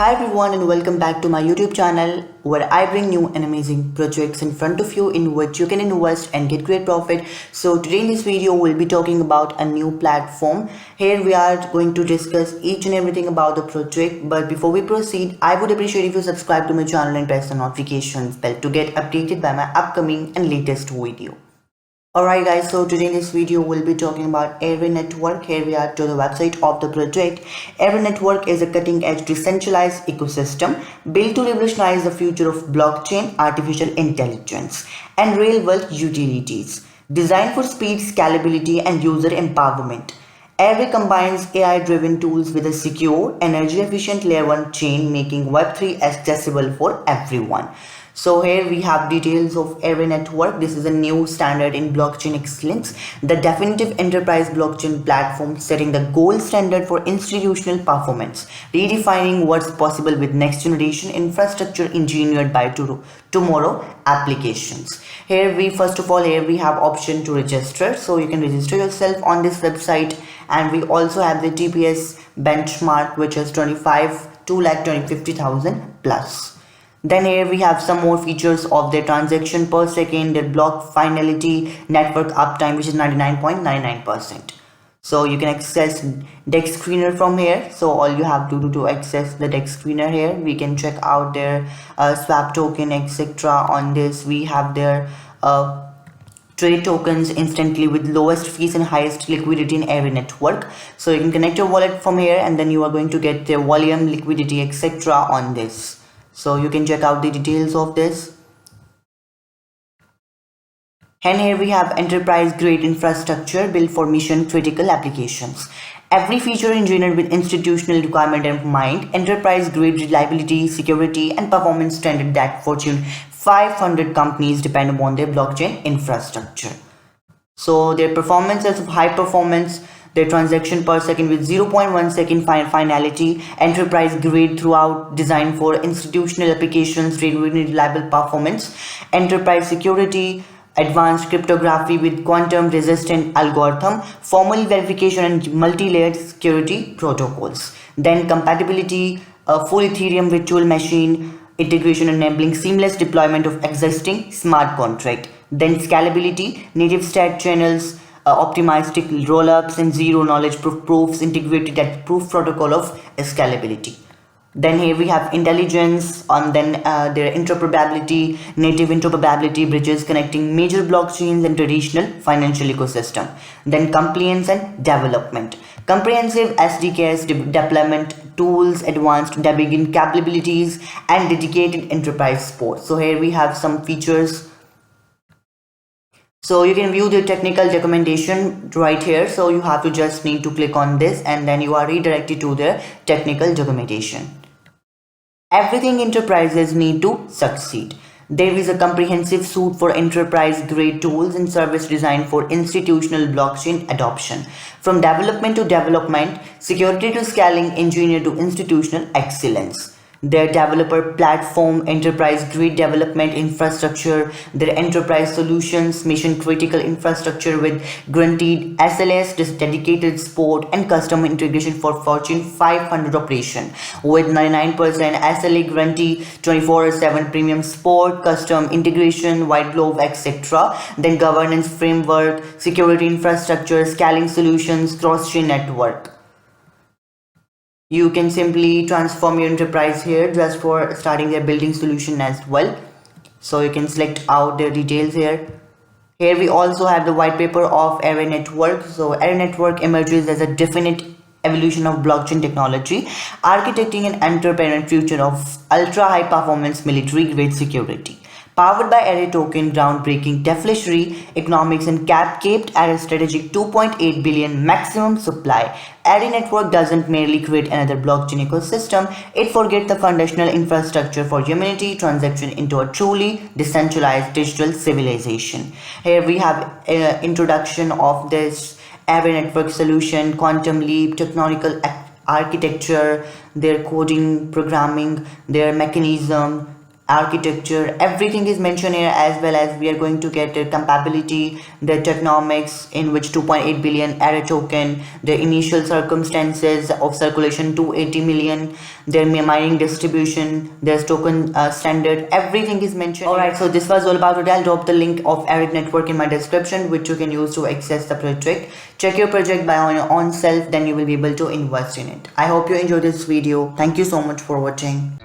Hi everyone and welcome back to my YouTube channel where I bring new and amazing projects in front of you in which you can invest and get great profit. So today in this video we'll be talking about a new platform. Here we are going to discuss each and everything about the project, but before we proceed I would appreciate if you subscribe to my channel and press the notifications bell to get updated by my upcoming and latest video. Alright guys, so today in this video we'll be talking about Airway Network. Here we are to the website of the project. Airway Network is a cutting-edge decentralized ecosystem built to revolutionize the future of blockchain, artificial intelligence, and real-world utilities. Designed for speed, scalability, and user empowerment, Airway combines AI-driven tools with a secure, energy-efficient Layer 1 chain, making Web3 accessible for everyone. So here we have details of Airway Network. This is a new standard in blockchain excellence, the definitive enterprise blockchain platform setting the gold standard for institutional performance, redefining what's possible with next generation infrastructure engineered by tomorrow applications. Here we have option to register, so you can register yourself on this website, and we also have the TPS benchmark, which is 2,50,000 plus. Then here we have some more features of their transaction per second, their block finality, network uptime, which is 99.99%. So you can access DEX screener from here. So all you have to do to access the DEX screener here, we can check out their swap token, etc. On this we have their trade tokens instantly with lowest fees and highest liquidity in Airway Network. So you can connect your wallet from here, and then you are going to get their volume, liquidity, etc. on this. So you can check out the details of this. And here we have enterprise grade infrastructure built for mission critical applications. Every feature engineered with institutional requirement in mind, enterprise grade reliability, security, and performance standard that Fortune 500 companies depend upon their blockchain infrastructure. So their performance is of high performance. Their transaction per second with 0.1 second finality, enterprise grade throughout, designed for institutional applications, reliable performance, enterprise security, advanced cryptography with quantum resistant algorithm, formal verification and multi-layered security protocols. Then compatibility, a full Ethereum virtual machine integration enabling seamless deployment of existing smart contract. Then scalability, native stat channels, optimized rollups, and zero knowledge proofs integrated that proof protocol of scalability. Then here we have intelligence, and then their interoperability, native interoperability bridges connecting major blockchains and traditional financial ecosystem. Then compliance and development, comprehensive SDKs deployment tools, advanced debugging capabilities, and dedicated enterprise support. So here we have some features. So you can view the technical documentation right here. So you have to just need to click on this, and then you are redirected to the technical documentation. Everything enterprises need to succeed. There is a comprehensive suite for enterprise grade tools and service designed for institutional blockchain adoption. From development to development, security to scaling, engineered to institutional excellence. Their developer platform, enterprise grade development infrastructure, their enterprise solutions, mission critical infrastructure with guaranteed SLAs, dedicated support, and custom integration for Fortune 500 operation with 99% SLA guarantee, 24/7 premium support, custom integration, white glove, etc. Then governance framework, security infrastructure, scaling solutions, cross-chain network. You can simply transform your enterprise here just for starting their building solution as well. So you can select out their details here. Here we also have the white paper of Airway Network. So Airway Network emerges as a definite evolution of blockchain technology, architecting an entrepreneurial future of ultra high performance military grade security. Powered by Airway token, groundbreaking deflationary economics, and capped at a strategic 2.8 billion maximum supply, Airway Network doesn't merely create another blockchain ecosystem, it forgets the foundational infrastructure for humanity transaction into a truly decentralized digital civilization. Here we have introduction of this Airway Network solution, quantum leap, technological architecture, their coding, programming, their mechanism, architecture, everything is mentioned here, as well as we are going to get the compatibility, the tokenomics in which 2.8 billion array token, the initial circumstances of circulation 280 million, their mining distribution, their token standard, everything is mentioned. Alright, so this was all about it. I'll drop the link of Arid Network in my description, which you can use to access the project. Check your project by on your own self, then you will be able to invest in it. I hope you enjoyed this video. Thank you so much for watching.